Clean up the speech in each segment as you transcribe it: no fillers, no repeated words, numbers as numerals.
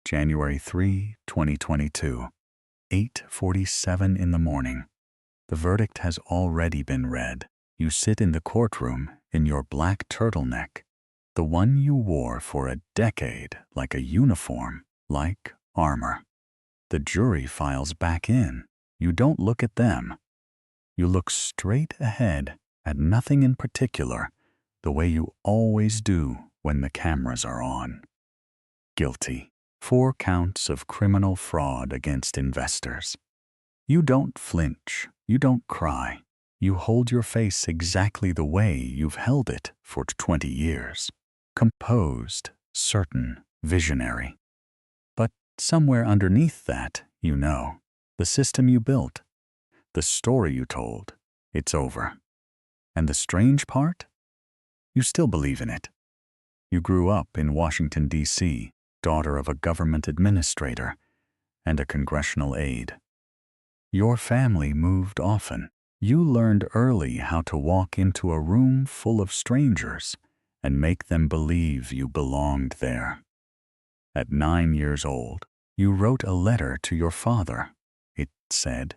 January 3, 2022, 8:47 in the morning. The verdict has already been read. You sit in the courtroom in your black turtleneck, the one you wore for a decade like a uniform, like armor. The jury files back in. You don't look at them. You look straight ahead at nothing in particular, the way you always do when the cameras are on. Guilty. 4 counts of criminal fraud against investors. You don't flinch. You don't cry. You hold your face exactly the way you've held it for 20 years. Composed, certain, visionary. But somewhere underneath that, you know, the system you built, the story you told, it's over. And the strange part? You still believe in it. You grew up in Washington, D.C., daughter of a government administrator and a congressional aide. Your family moved often. You learned early how to walk into a room full of strangers and make them believe you belonged there. At 9 years old, you wrote a letter to your father. It said,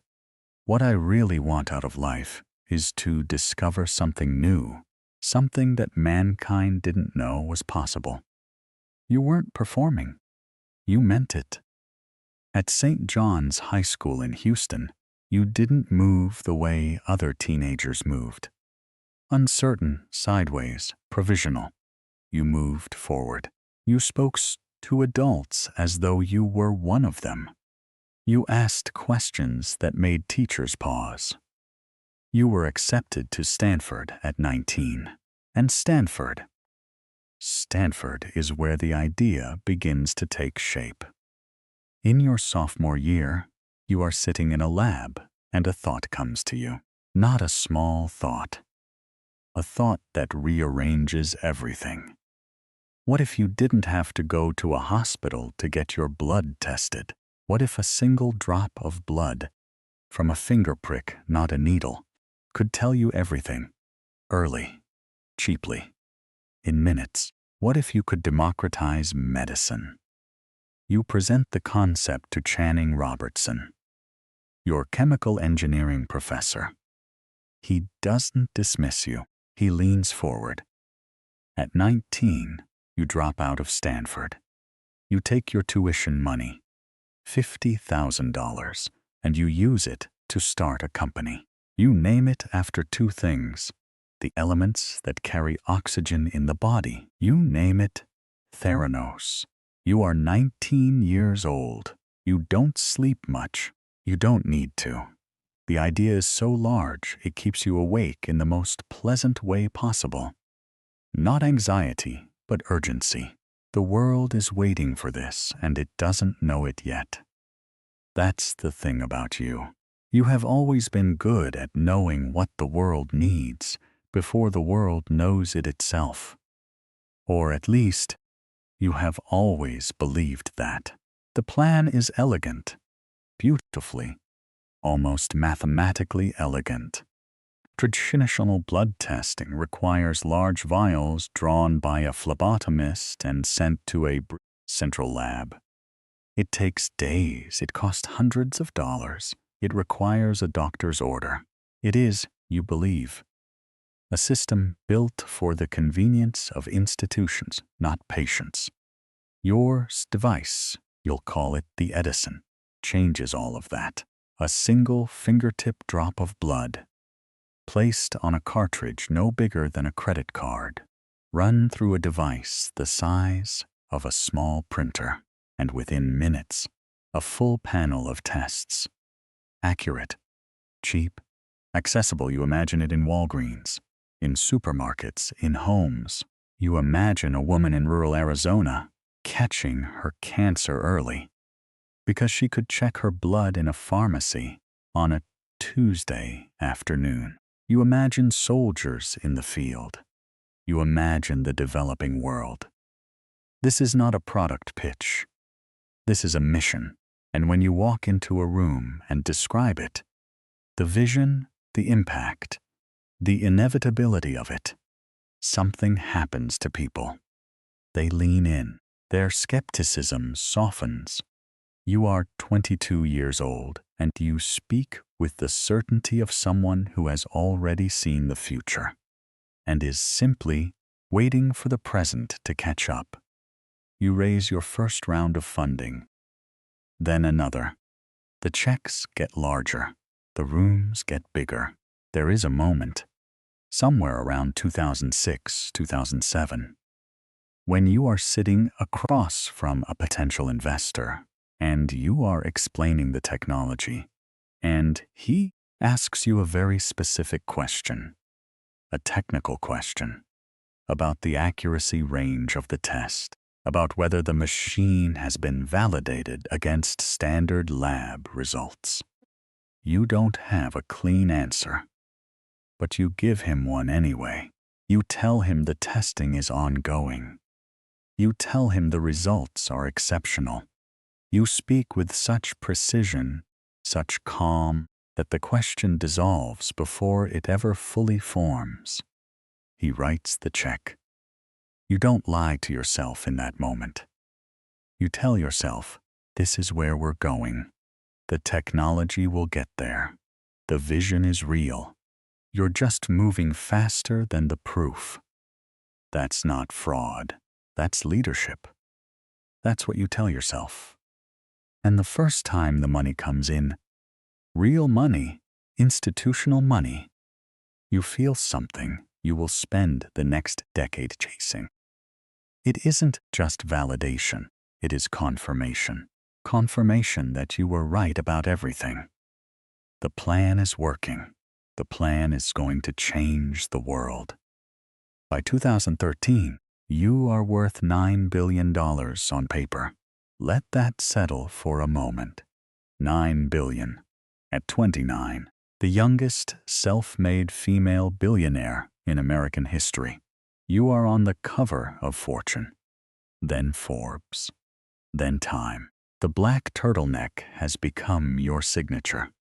"What I really want out of life is to discover something new, something that mankind didn't know was possible." You weren't performing. You meant it. At St. John's High School in Houston, you didn't move the way other teenagers moved. Uncertain, sideways, provisional. You moved forward. You spoke to adults as though you were one of them. You asked questions that made teachers pause. You were accepted to Stanford at 19. And Stanford is where the idea begins to take shape. In your sophomore year, you are sitting in a lab and a thought comes to you. Not a small thought. A thought that rearranges everything. What if you didn't have to go to a hospital to get your blood tested? What if a single drop of blood from a finger prick, not a needle, could tell you everything? Early, cheaply, in minutes. What if you could democratize medicine? You present the concept to Channing Robertson, your chemical engineering professor. He doesn't dismiss you. He leans forward. At 19, you drop out of Stanford. You take your tuition money, $50,000, and you use it to start a company. You name it after 2 things. The elements that carry oxygen in the body. You name it, Theranos. You are 19 years old. You don't sleep much. You don't need to. The idea is so large, it keeps you awake in the most pleasant way possible. Not anxiety, but urgency. The world is waiting for this, and it doesn't know it yet. That's the thing about you. You have always been good at knowing what the world needs before the world knows it itself. Or at least, you have always believed that. The plan is elegant, beautifully, almost mathematically elegant. Traditional blood testing requires large vials drawn by a phlebotomist and sent to a central lab. It takes days. It costs hundreds of dollars. It requires a doctor's order. It is, you believe, a system built for the convenience of institutions, not patients. Your device, you'll call it the Edison, changes all of that. A single fingertip drop of blood, placed on a cartridge no bigger than a credit card, run through a device the size of a small printer, and within minutes, a full panel of tests. Accurate, cheap, accessible. You imagine it in Walgreens, in supermarkets, in homes. You imagine a woman in rural Arizona catching her cancer early because she could check her blood in a pharmacy on a Tuesday afternoon. You imagine soldiers in the field. You imagine the developing world. This is not a product pitch. This is a mission. And when you walk into a room and describe it, the vision, the impact, the inevitability of it, something happens to people. They lean in. Their skepticism softens. You are 22 years old, and you speak with the certainty of someone who has already seen the future and is simply waiting for the present to catch up. You raise your first round of funding, then another. The checks get larger. The rooms get bigger. There is a moment, somewhere around 2006, 2007, when you are sitting across from a potential investor and you are explaining the technology, and he asks you a very specific question, a technical question, about the accuracy range of the test, about whether the machine has been validated against standard lab results. You don't have a clean answer, but you give him one anyway. You tell him the testing is ongoing. You tell him the results are exceptional. You speak with such precision, such calm, that the question dissolves before it ever fully forms. He writes the check. You don't lie to yourself in that moment. You tell yourself, this is where we're going. The technology will get there. The vision is real. You're just moving faster than the proof. That's not fraud. That's leadership. That's what you tell yourself. And the first time the money comes in, real money, institutional money, you feel something you will spend the next decade chasing. It isn't just validation. It is confirmation. Confirmation that you were right about everything. The plan is working. The plan is going to change the world. By 2013, you are worth $9 billion on paper. Let that settle for a moment. $9 billion. At 29, the youngest self-made female billionaire in American history. You are on the cover of Fortune, then Forbes, then Time. The black turtleneck has become your signature.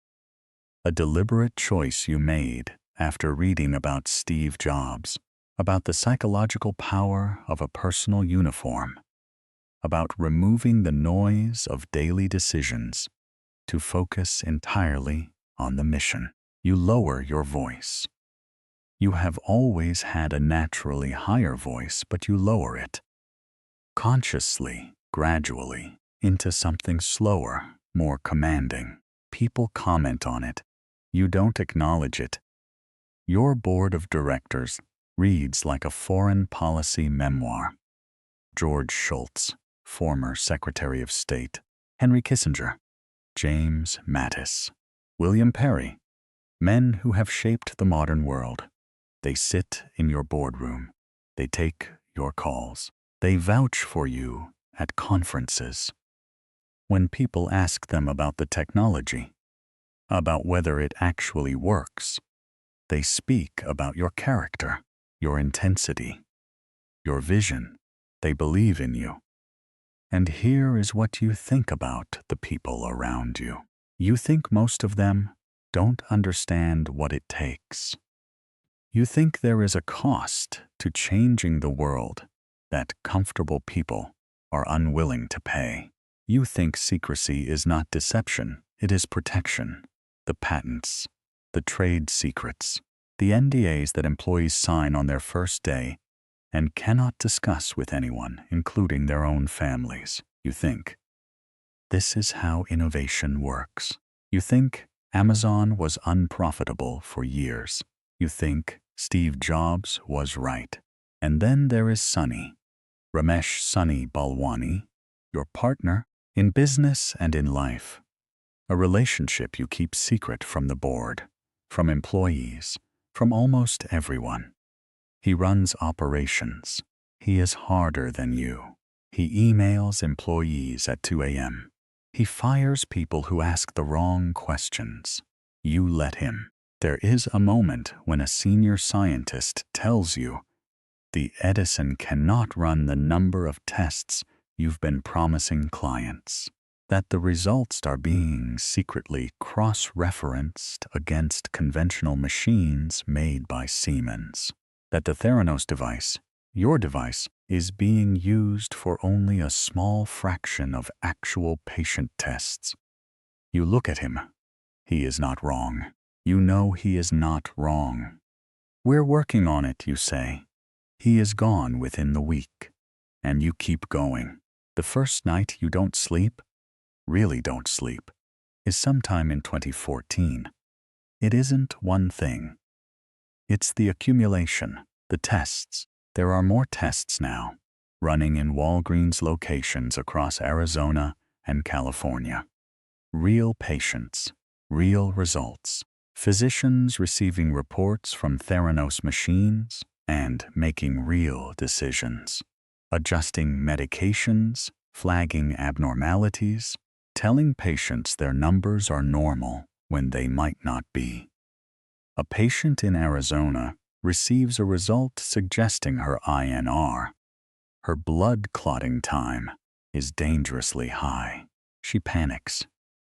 A deliberate choice you made after reading about Steve Jobs, about the psychological power of a personal uniform, about removing the noise of daily decisions to focus entirely on the mission. You lower your voice. You have always had a naturally higher voice, but you lower it. Consciously, gradually, into something slower, more commanding. People comment on it. You don't acknowledge it. Your board of directors reads like a foreign policy memoir. George Shultz, former Secretary of State, Henry Kissinger, James Mattis, William Perry, men who have shaped the modern world. They sit in your boardroom. They take your calls. They vouch for you at conferences. When people ask them about the technology, about whether it actually works, they speak about your character, your intensity, your vision. They believe in you. And here is what you think about the people around you. You think most of them don't understand what it takes. You think there is a cost to changing the world that comfortable people are unwilling to pay. You think secrecy is not deception, it is protection. The patents, the trade secrets, the NDAs that employees sign on their first day and cannot discuss with anyone, including their own families. You think, this is how innovation works. You think Amazon was unprofitable for years. You think Steve Jobs was right. And then there is Sunny, Ramesh Sunny Balwani, your partner in business and in life. A relationship you keep secret from the board, from employees, from almost everyone. He runs operations. He is harder than you. He emails employees at 2 a.m. He fires people who ask the wrong questions. You let him. There is a moment when a senior scientist tells you the Edison cannot run the number of tests you've been promising clients, that the results are being secretly cross-referenced against conventional machines made by Siemens, that the Theranos device, your device, is being used for only a small fraction of actual patient tests. You look at him. He is not wrong. You know he is not wrong. We're working on it, you say. He is gone within the week. And you keep going. The first night you don't sleep, really don't sleep, is sometime in 2014. It isn't one thing. It's the accumulation, the tests. There are more tests now, running in Walgreens locations across Arizona and California. Real patients, real results. Physicians receiving reports from Theranos machines and making real decisions. Adjusting medications, flagging abnormalities, telling patients their numbers are normal when they might not be. A patient in Arizona receives a result suggesting her INR. Her blood clotting time is dangerously high. She panics.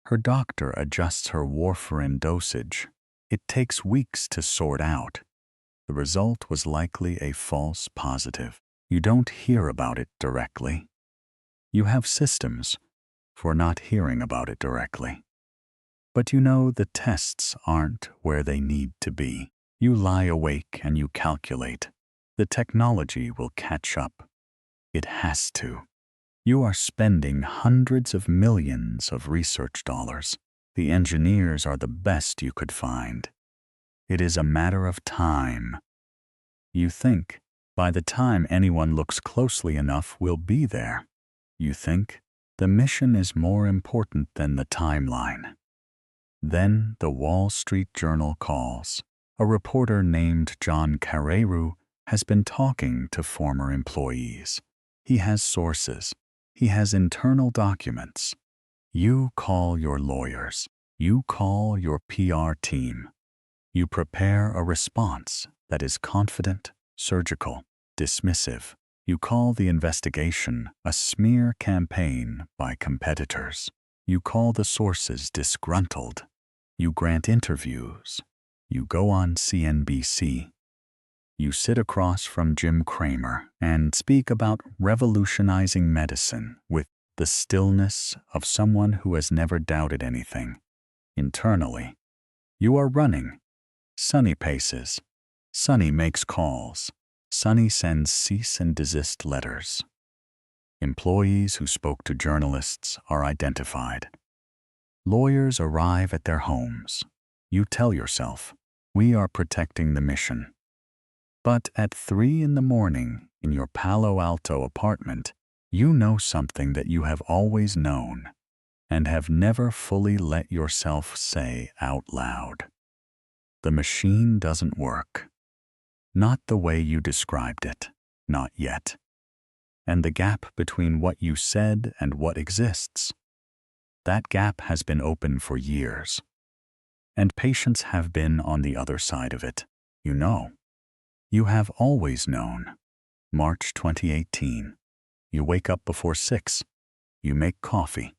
Her doctor adjusts her warfarin dosage. It takes weeks to sort out. The result was likely a false positive. You don't hear about it directly. You have systems for not hearing about it directly. But you know the tests aren't where they need to be. You lie awake and you calculate. The technology will catch up. It has to. You are spending hundreds of millions of research dollars. The engineers are the best you could find. It is a matter of time. You think, by the time anyone looks closely enough, we'll be there. You think, the mission is more important than the timeline. Then the Wall Street Journal calls. A reporter named John Carreyrou has been talking to former employees. He has sources. He has internal documents. You call your lawyers. You call your PR team. You prepare a response that is confident, surgical, dismissive. You call the investigation a smear campaign by competitors. You call the sources disgruntled. You grant interviews. You go on CNBC. You sit across from Jim Cramer and speak about revolutionizing medicine with the stillness of someone who has never doubted anything. Internally, you are running. Sonny paces. Sonny makes calls. Sonny sends cease and desist letters. Employees who spoke to journalists are identified. Lawyers arrive at their homes. You tell yourself, we are protecting the mission. But at 3 a.m. in your Palo Alto apartment, you know something that you have always known and have never fully let yourself say out loud. The machine doesn't work. Not the way you described it, not yet. And the gap between what you said and what exists, that gap has been open for years. And patients have been on the other side of it. You know. You have always known. March 2018. You wake up before 6. You make coffee.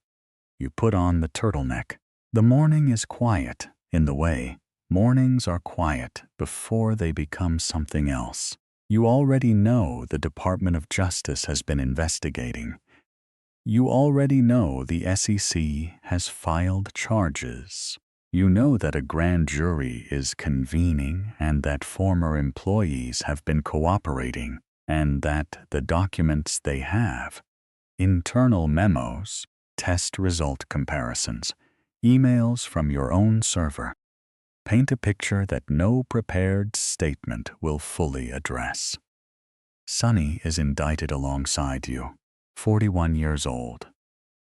You put on the turtleneck. The morning is quiet in the way. Mornings are quiet before they become something else. You already know the Department of Justice has been investigating. You already know the SEC has filed charges. You know that a grand jury is convening and that former employees have been cooperating and that the documents they have, internal memos, test result comparisons, emails from your own server, paint a picture that no prepared statement will fully address. Sonny is indicted alongside you, 41 years old,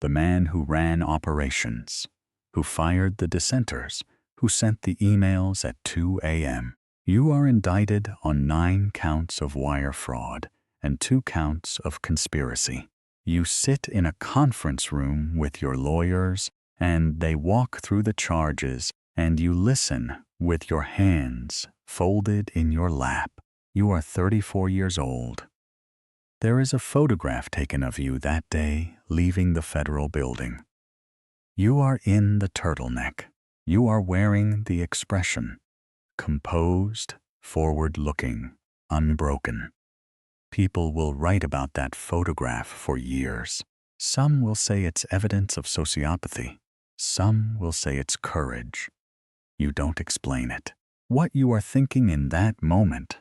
the man who ran operations, who fired the dissenters, who sent the emails at 2 a.m. You are indicted on 9 counts of wire fraud and 2 counts of conspiracy. You sit in a conference room with your lawyers and they walk through the charges and you listen with your hands folded in your lap. You are 34 years old. There is a photograph taken of you that day leaving the federal building. You are in the turtleneck. You are wearing the expression, composed, forward-looking, unbroken. People will write about that photograph for years. Some will say it's evidence of sociopathy. Some will say it's courage. You don't explain it. What you are thinking in that moment,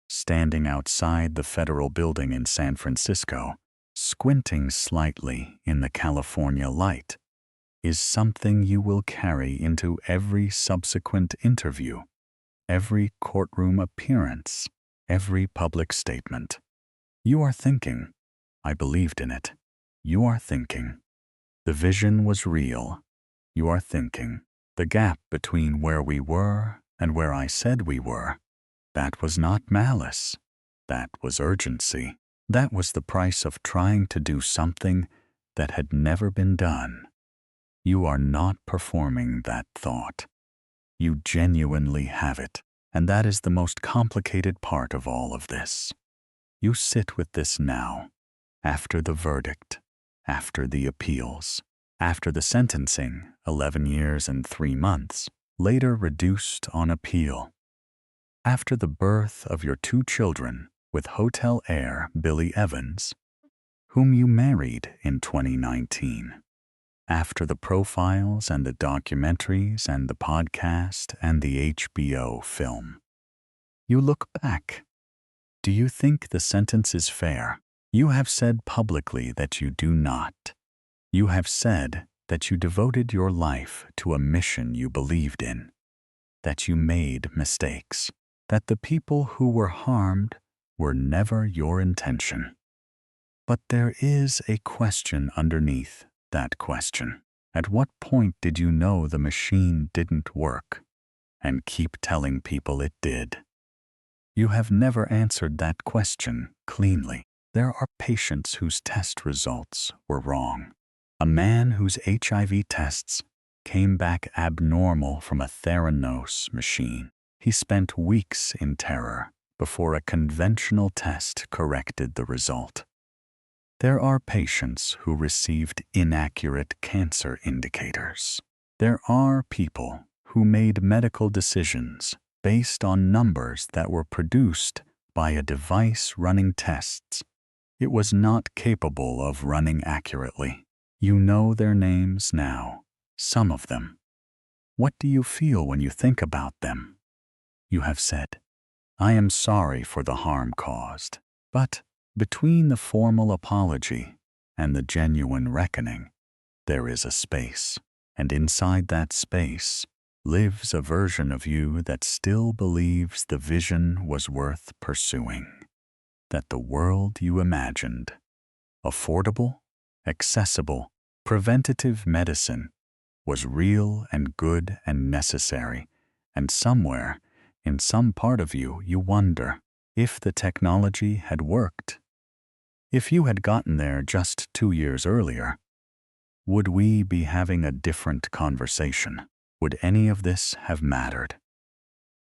standing outside the federal building in San Francisco, squinting slightly in the California light, is something you will carry into every subsequent interview, every courtroom appearance, every public statement. You are thinking, I believed in it. You are thinking, the vision was real. You are thinking, the gap between where we were and where I said we were, that was not malice. That was urgency. That was the price of trying to do something that had never been done. You are not performing that thought. You genuinely have it, and that is the most complicated part of all of this. You sit with this now, after the verdict, after the appeals, after the sentencing, 11 years and 3 months, later reduced on appeal. After the birth of your 2 children with hotel heir Billy Evans, whom you married in 2019. After the profiles and the documentaries and the podcast and the HBO film. You look back. Do you think the sentence is fair? You have said publicly that you do not. You have said that you devoted your life to a mission you believed in, that you made mistakes, that the people who were harmed were never your intention. But there is a question underneath that question. At what point did you know the machine didn't work and keep telling people it did? You have never answered that question cleanly. There are patients whose test results were wrong. A man whose HIV tests came back abnormal from a Theranos machine. He spent weeks in terror before a conventional test corrected the result. There are patients who received inaccurate cancer indicators. There are people who made medical decisions based on numbers that were produced by a device running tests it was not capable of running accurately. You know their names now, some of them. What do you feel when you think about them? You have said, I am sorry for the harm caused, but between the formal apology and the genuine reckoning, there is a space, and inside that space lives a version of you that still believes the vision was worth pursuing, that the world you imagined, affordable, accessible, preventative medicine, was real and good and necessary, and somewhere, in some part of you, you wonder if the technology had worked. If you had gotten there just 2 years earlier, would we be having a different conversation? Would any of this have mattered?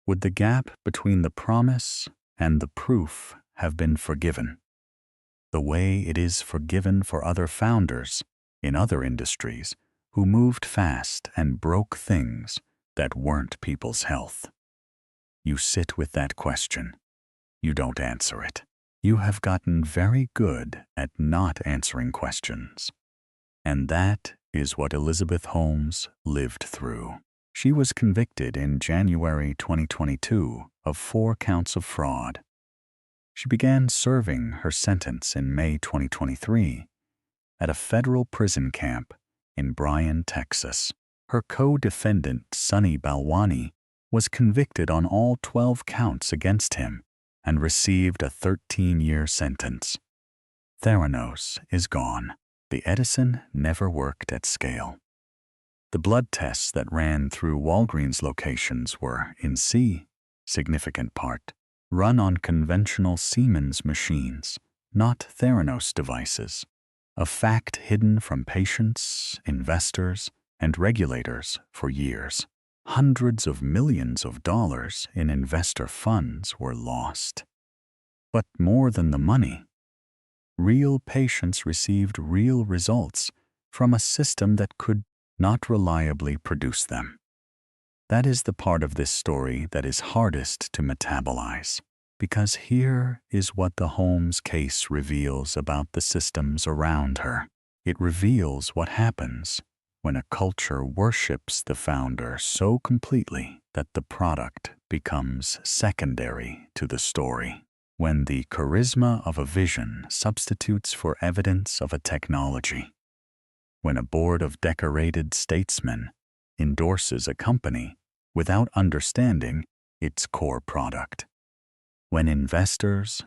Would the gap between the promise and the proof have been forgiven? The way it is forgiven for other founders in other industries who moved fast and broke things that weren't people's health. You sit with that question. You don't answer it. You have gotten very good at not answering questions. And that is what Elizabeth Holmes lived through. She was convicted in January 2022 of 4 counts of fraud. She began serving her sentence in May 2023 at a federal prison camp in Bryan, Texas. Her co-defendant, Sunny Balwani, was convicted on all 12 counts against him and received a 13-year sentence. Theranos is gone. The Edison never worked at scale. The blood tests that ran through Walgreens locations were, in significant part, run on conventional Siemens machines, not Theranos devices, a fact hidden from patients, investors, and regulators for years. Hundreds of millions of dollars in investor funds were lost. But more than the money, real patients received real results from a system that could not reliably produce them. That is the part of this story that is hardest to metabolize, Because here is what the Holmes case reveals about the systems around her. It reveals what happens when a culture worships the founder so completely that the product becomes secondary to the story. When the charisma of a vision substitutes for evidence of a technology. When a board of decorated statesmen endorses a company without understanding its core product. When investors,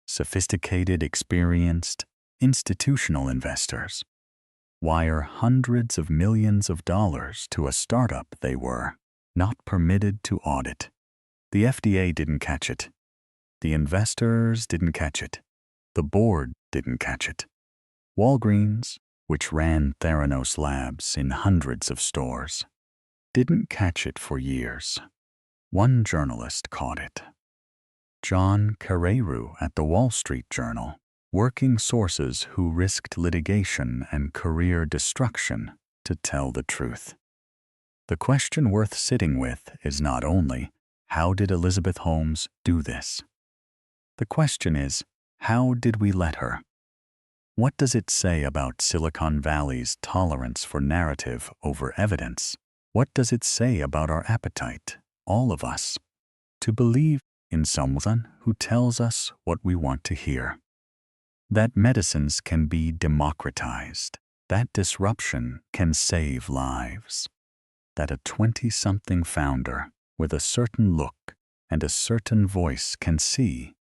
sophisticated, experienced, institutional investors, wire hundreds of millions of dollars to a startup they were not permitted to audit. The FDA didn't catch it. The investors didn't catch it. The board didn't catch it. Walgreens, which ran Theranos labs in hundreds of stores, didn't catch it for years. One journalist caught it. John Carreyrou at the Wall Street Journal, working sources who risked litigation and career destruction to tell the truth. The question worth sitting with is not only, how did Elizabeth Holmes do this? The question is, how did we let her? What does it say about Silicon Valley's tolerance for narrative over evidence? What does it say about our appetite, all of us, to believe in someone who tells us what we want to hear? That medicines can be democratized, that disruption can save lives, that a 20-something founder with a certain look and a certain voice can see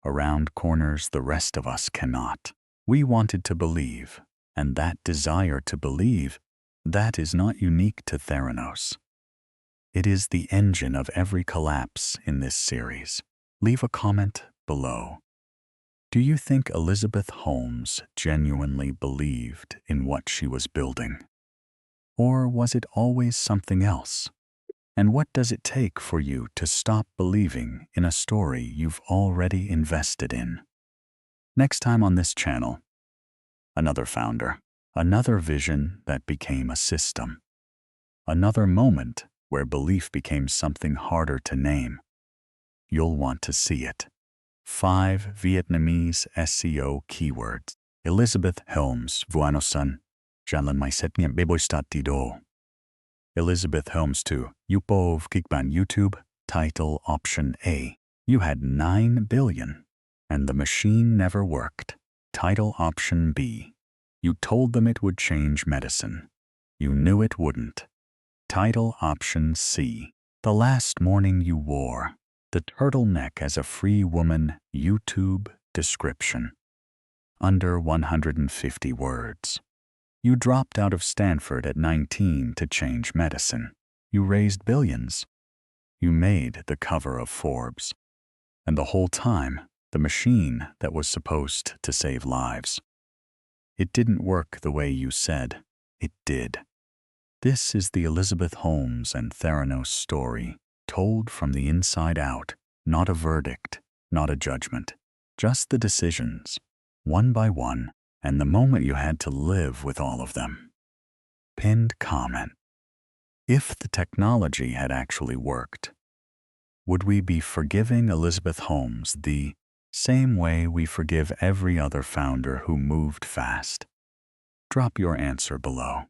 around corners the rest of us cannot. We wanted to believe, and that desire to believe, that is not unique to Theranos. It is the engine of every collapse in this series. Leave a comment below. Do you think Elizabeth Holmes genuinely believed in what she was building? Or was it always something else? And what does it take for you to stop believing in a story you've already invested in? Next time on this channel, another founder, another vision that became a system, another moment where belief became something harder to name. You'll want to see it. 5 Vietnamese SEO keywords. Elizabeth Holmes Vuanosan, Jalan Mai Setniam Beboistatido. Elizabeth Holmes 2, Yupov Kikban YouTube, title option A. You had 9 billion, and the machine never worked. Title option B. You told them it would change medicine. You knew it wouldn't. Title option C. The last morning you wore the turtleneck as a free woman. YouTube description. Under 150 words. You dropped out of Stanford at 19 to change medicine. You raised billions. You made the cover of Forbes. And the whole time, the machine that was supposed to save lives. It didn't work the way you said it did. This is the Elizabeth Holmes and Theranos story, told from the inside out, not a verdict, not a judgment, just the decisions, one by one, and the moment you had to live with all of them. Pinned comment. If the technology had actually worked, would we be forgiving Elizabeth Holmes the same way we forgive every other founder who moved fast? Drop your answer below.